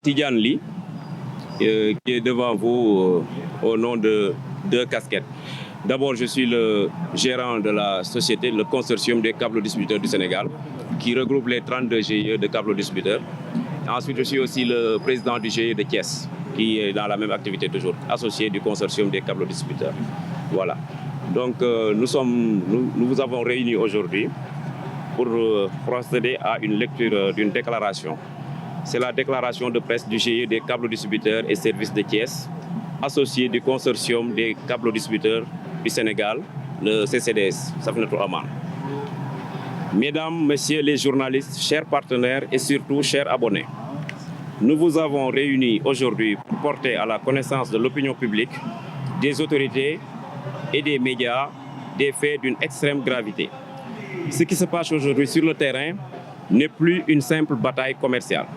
Tidiane Ly, qui est devant vous au nom de deux casquettes. D'abord, je suis le gérant de la société, le consortium des câbles distributeurs du Sénégal, qui regroupe les 32 GIE de câbles distributeurs. Ensuite, je suis aussi le président du GIE de Thiès, qui est dans la même activité toujours, associé du consortium des câbles distributeurs. Voilà. Donc, nous vous avons réunis aujourd'hui pour procéder à une lecture d'une déclaration. C'est la déclaration de presse du GIE des câbles distributeurs et services de Thiès, associé du consortium des câbles distributeurs du Sénégal, le CCDS, Safinatou Aman. Mesdames, Messieurs les journalistes, chers partenaires et surtout chers abonnés, nous vous avons réunis aujourd'hui pour porter à la connaissance de l'opinion publique, des autorités et des médias des faits d'une extrême gravité. Ce qui se passe aujourd'hui sur le terrain n'est plus une simple bataille commerciale.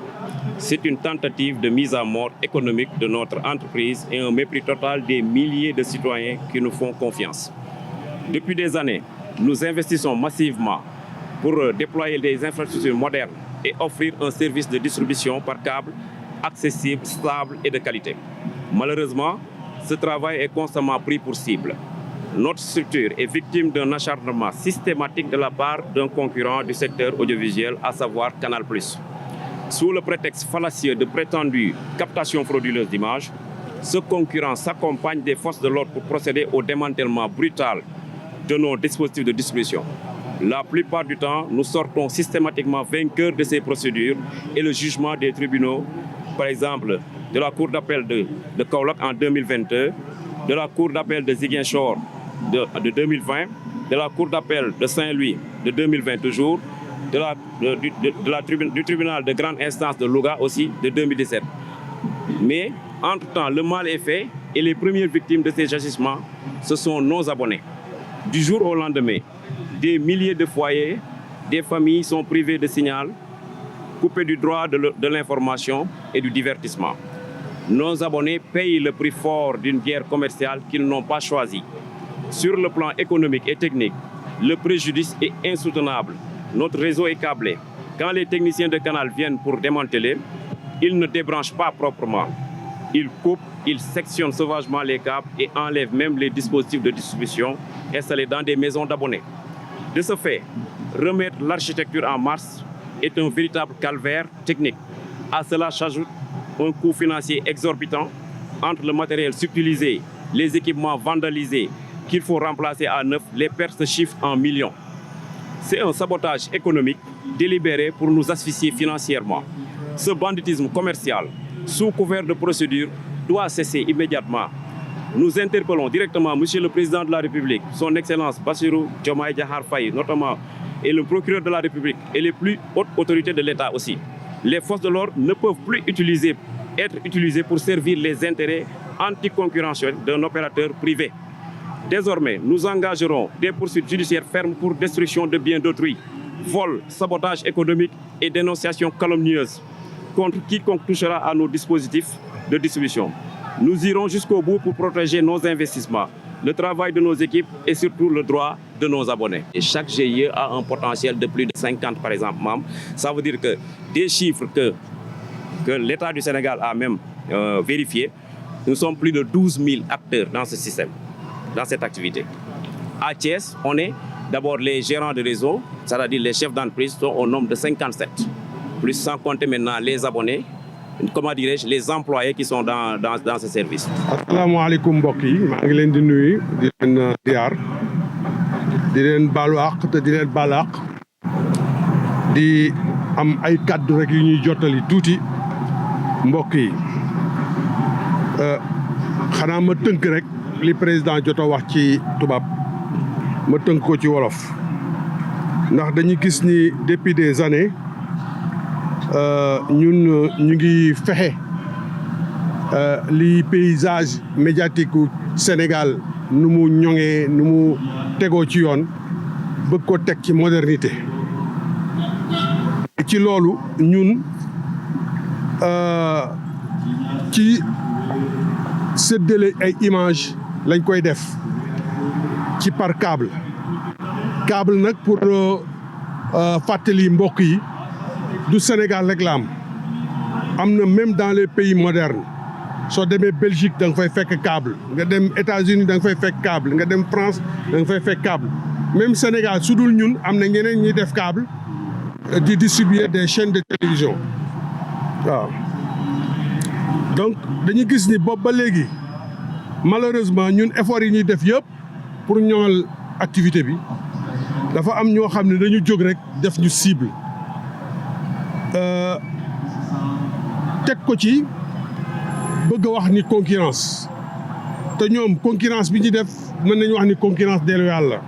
C'est une tentative de mise à mort économique de notre entreprise et un mépris total des milliers de citoyens qui nous font confiance. Depuis des années, nous investissons massivement pour déployer des infrastructures modernes et offrir un service de distribution par câble accessible, stable et de qualité. Malheureusement, ce travail est constamment pris pour cible. Notre structure est victime d'un acharnement systématique de la part d'un concurrent du secteur audiovisuel, à savoir Canal+. Sous le prétexte fallacieux de prétendue captation frauduleuse d'images, ce concurrent s'accompagne des forces de l'ordre pour procéder au démantèlement brutal de nos dispositifs de distribution. La plupart du temps, nous sortons systématiquement vainqueurs de ces procédures et le jugement des tribunaux, par exemple de la Cour d'appel de Kaolack en 2022, de la Cour d'appel de Ziguinchor de 2020, de la Cour d'appel de Saint-Louis de 2020 toujours, du tribunal de grande instance de Louga aussi de 2017. Mais, entre-temps, le mal est fait et les premières victimes de ces agissements, ce sont nos abonnés. Du jour au lendemain, des milliers de foyers, des familles sont privées de signal, coupées du droit de l'information et du divertissement. Nos abonnés payent le prix fort d'une guerre commerciale qu'ils n'ont pas choisie. Sur le plan économique et technique, le préjudice est insoutenable. Notre réseau est câblé. Quand les techniciens de Canal viennent pour démanteler, ils ne débranchent pas proprement. Ils coupent, ils sectionnent sauvagement les câbles et enlèvent même les dispositifs de distribution installés dans des maisons d'abonnés. De ce fait, remettre l'architecture en marche est un véritable calvaire technique. À cela s'ajoute un coût financier exorbitant entre le matériel subtilisé, les équipements vandalisés qu'il faut remplacer à neuf, les pertes se chiffrent en millions. C'est un sabotage économique délibéré pour nous asphyxier financièrement. Ce banditisme commercial, sous couvert de procédure, doit cesser immédiatement. Nous interpellons directement M. le Président de la République, son Excellence Bassirou Diomaye Diakhar Faye, notamment, et le procureur de la République, et les plus hautes autorités de l'État aussi. Les forces de l'ordre ne peuvent plus être utilisées pour servir les intérêts anticoncurrentiels d'un opérateur privé. Désormais, nous engagerons des poursuites judiciaires fermes pour destruction de biens d'autrui, vol, sabotage économique et dénonciation calomnieuse contre quiconque touchera à nos dispositifs de distribution. Nous irons jusqu'au bout pour protéger nos investissements, le travail de nos équipes et surtout le droit de nos abonnés. Et chaque GIE a un potentiel de plus de 50 par exemple membres. Ça veut dire que des chiffres que l'État du Sénégal a même vérifiés, nous sommes plus de 12 000 acteurs dans ce système, dans cette activité. À Thiès, on est d'abord les gérants de réseau, c'est-à-dire les chefs d'entreprise sont au nombre de 57, plus sans compter maintenant les abonnés, comment dirais-je, les employés qui sont dans ce service. Asalaamaaleykum mbokk yi, maa ngi leen di nuyu di leen ziar di leen baalu àq te di leen baal àq di am ay kàddu rek yu ñuy jottali tuuti mbokk yi xanaa ma tënk rek li président jot a wax ci tubaab ma tënk ko ci wolof ndax dañuy gis ni depuis des années ñun ñu ngi fexe li paysage médiatique u Sénégal nu mu ñoŋee nu mu tegoo ci yoon bëgg ko teg ci modernité ci loolu ñun ci séddale ay image lañ koy def ci par câble nag pour fàttali mbokk yi du Sénégal rek la am am na même dans les pays modernes soo demee Belgique da nga fay fekk câble nga dem États-Unis da nga fay fekk câble nga dem France da nga fay fekk câble même Sénégal su dul ñun am na ñeneen ñi def câble di distribuer des chaînes de télévision waaw donc dañu gis ni boobu ba léegi malheureusement ñun effort yi ñuy def yëpp pour ñoŋal activité bi dafa am ñoo xam ne dañu jóg rek def ñu cible teg ko ci bëgg a wax ni concurrence te ñoom concurrence bi ñu def mën nañu wax ni concurrence déloyale la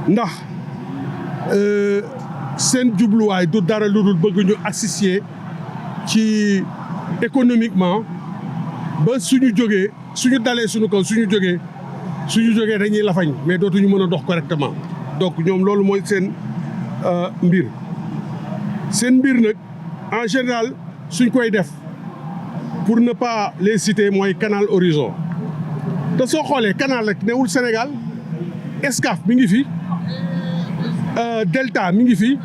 ndax seen jubluwaay du dara lu dul bëgg ñu assister ci économiquement ba suñu jógee suñu dalee suñu kaw suñu jógee dañuy lafañ mais dootuñu mën a dox correctement donc ñoom loolu mooy seen mbir nag en général suñ koy def pour ne pas les citer mooy Canal Horizon te soo xoolee canal rek newul Sénégal Excaf mi ngi fi Delta mi ngi fi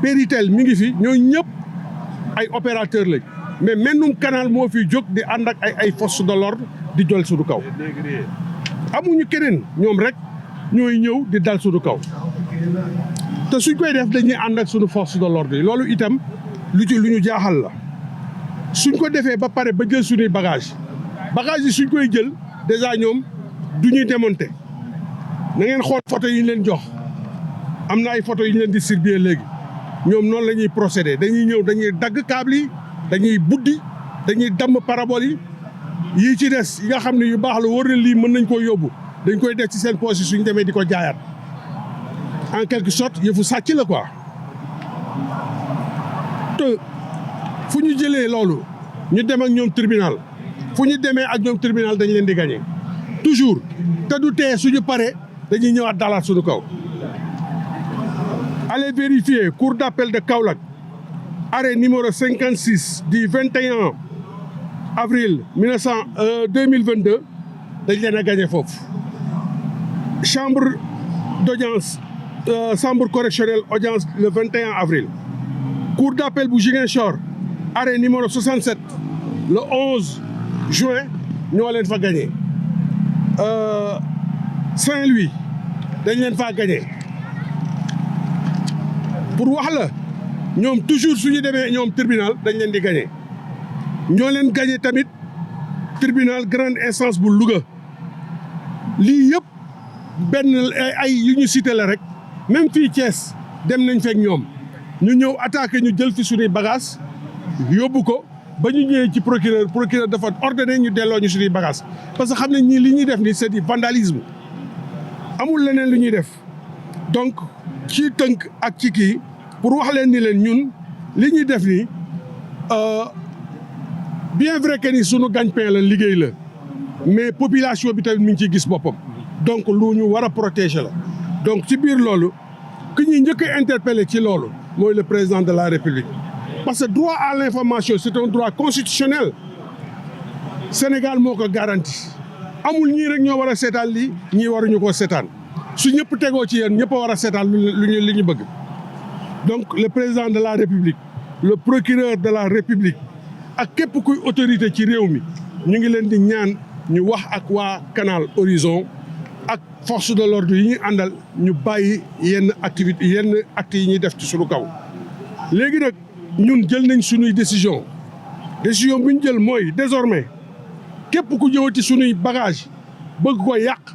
Péritel mi ngi fi ñooñu ñëpp ay opérateur lañ mais mennum canal moo fi jóg di ànd ak ay forces de l'ordre di jol suñu kaw amuñu keneen ñoom rek ñooy ñëw di dal suñu kaw te suñ koy def dañuy ànd ak suñu force de l'ordre yi loolu itam lu ñu jaaxal la suñ ko defee ba pare ba jël suñuy bagage yi suñ koy jël déjà ñoom du ñuy démonter na ngeen xool photo yi ñu leen jox am na ay photo yi ñu leen distribuer léegi ñoom noonu la ñuy procéder dañuy ñëw dañuy dagg câble yi dañuy buddi dañuy damm parabole yi ci des yi nga xam ne yu baax la war na lii mën nañ koo yóbbu dañ koy def ci seen poche suñ demee di ko jaayaat en quelque sorte yëfu sàcc la quoi te fu ñu jëlee loolu ñu dem ak ñoom tribunal fu ñu demee ak ñoom tribunal dañ leen di gagné toujours te du tee suñu paree dañuy ñëwaat dalaat suñu kaw. Allez vérifier cour d'appel de Kaolack arrêt numéro 56 du 21 avril 2022 dañ leen a gagné foofu. chambre d'audience chambre correctionnelle audience le 21 avril. cour d'appel bu Ziguinchor arrêt numéro 67 le 11 juin ñoo leen fa gagné. Saint-Louis dañ leen faa gagné pour wax la ñoom toujours suñu demee ñoom tribunal dañ leen di gagné ñoo leen gagné tamit tribunal grande instance bu Louga lii yëpp benn ay yu ñu cité la rek même fii Thiès dem nañ fekk ñoom ñu ñëw attaqué ñu jël fi suñuy bagage yóbbu ko ba ñu ñëwee ci procureur dafa ordonné ñu delloo ñu suñuy bagage parce que xam ne ñii li ñuy def ni c'est du vandalisme amul leneen lu ñuy def donc ci tënk ak ci kii pour wax leen ni leen ñun li ñuy def nii bien vrai que ni sunu gagne-pain la liggéey la mais population bi tamit mi ngi ciy gis boppam donc lu ñu war a protéger la donc ci biir loolu ki ñuy njëkk a interpellé ci loolu mooy le président de la République parce que droit à l'information c'est un droit constitutionnel Sénégal moo ko garanti amul ñii rek ñoo war a seetaan lii ñii waruñu koo seetaan su ñëpp tegoo ci yéen ñëpp a war a seetaan li ñu bëgg donc le président de la République le procureur de la République ak képp kuy autorité ci réew mi ñu ngi leen di ñaan ñu wax ak waa Canal Horizon ak force de l'ordre yi ñuy àndal ñu bàyyi yenn actes yi ñuy def ci suñu kaw. léegi nag ñun jël nañ suñuy décision bi ñu jël mooy désormais képp ku ñëwati suñuy bagage bëgg ko yàq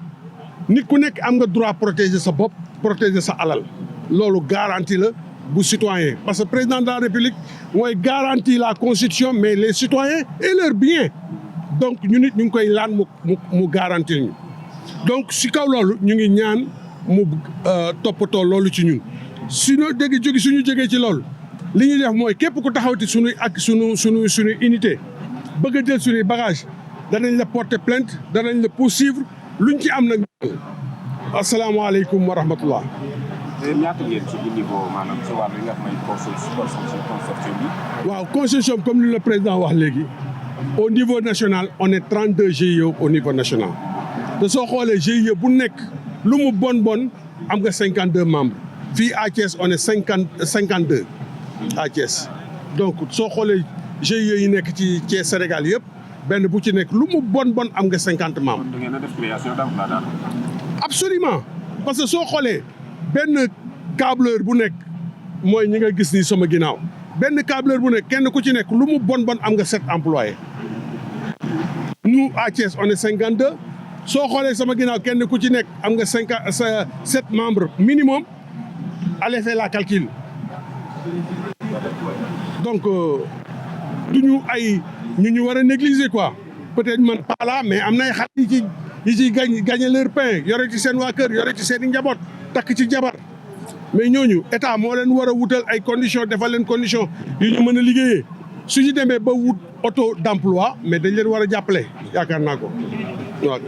nit ku nekk am nga droit protéger sa bopp protéger sa alal loolu garantie la bu citoyen parce que président de la République mooy garantie la constitution mais les citoyens et leurs biens donc ñu nit ñu ngi koy laan mu garantir ñu donc si kaw loolu ñu ngi ñaan mu toppatoo loolu ci ñun suñu suñu jógee ci loolu li ñuy def mooy képp ku taxawti suñuy ak suñu unité bëgg a jël suñuy bagage danañ la porter plainte danañ la poursuivre luñ ci am nag. asalaamaaleykum wa rahmatullah. ñaata ngeen ci niveau maanaam ci wàllu yi nga xam ne consortium bi. waaw consortium comme li le président wax léegi au niveau national on est 32 GIE au niveau national te soo xoolee GIE bu nekk lu mu bon am nga 52 membres fii à Thiès on est 52 à Thiès donc soo xoolee GIE yi nekk ci Sénégal yëpp benn bu ci nekk lu mu bon am nga 50 membres. da ngeen a def création d'emploi daal. absolument parce que soo xoolee benn câbleur bu nekk mooy ñi nga gis ni sama ginnaaw benn câbleur bu nekk kenn ku ci nekk lu mu bon am nga 7 employés. nous à Thiès on est 52 soo xoolee sama ginnaaw kenn ku ci nekk am nga 7 membres minimum allez faire la calcul donc du ñu ay ñu war a négliger quoi peut-être man pas là mais am na ay xale yi ci gagner leur pain yore ci seen waa kër yore ci seen i njaboot takk ci jabar mais ñooñu état moo leen war a wutal ay conditions defal leen conditions yu ñu mën a liggéeyee su ñu demee ba wut auto d'emploi mais dañ leen war a jàppale yaakaar naa ko waaw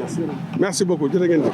merci beaucoup jërë ngeen